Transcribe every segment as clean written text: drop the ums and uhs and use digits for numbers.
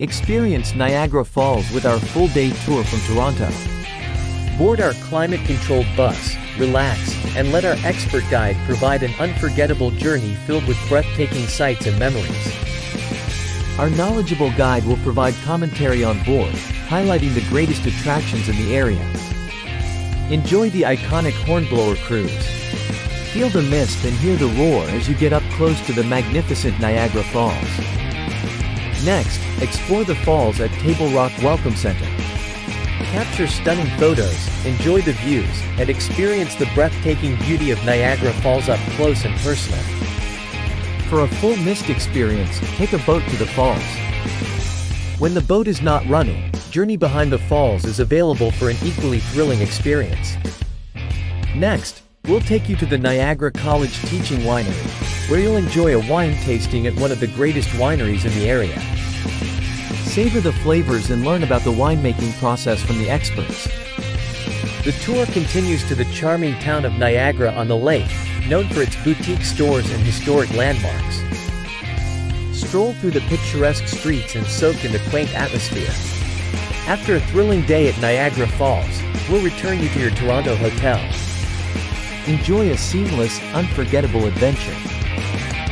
Experience Niagara Falls with our full-day tour from Toronto. Board our climate-controlled bus, relax, and let our expert guide provide an unforgettable journey filled with breathtaking sights and memories. Our knowledgeable guide will provide commentary on board, highlighting the greatest attractions in the area. Enjoy the iconic Hornblower cruise. Feel the mist and hear the roar as you get up close to the magnificent Niagara Falls. Next, explore the falls at Table Rock Welcome Center. Capture stunning photos, enjoy the views, and experience the breathtaking beauty of Niagara Falls up close and personal. For a full mist experience, take a boat to the falls. When the boat is not running, Journey Behind the Falls is available for an equally thrilling experience. Next, we'll take you to the Niagara College Teaching Winery, where you'll enjoy a wine tasting at one of the greatest wineries in the area. Savor the flavors and learn about the winemaking process from the experts. The tour continues to the charming town of Niagara-On-The-Lake, known for its boutique stores and historic landmarks. Stroll through the picturesque streets and soak in the quaint atmosphere. After a thrilling day at Niagara Falls, we'll return you to your Toronto hotel. Enjoy a seamless, unforgettable adventure.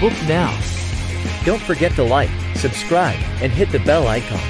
Book now. Don't forget to like, subscribe, and hit the bell icon.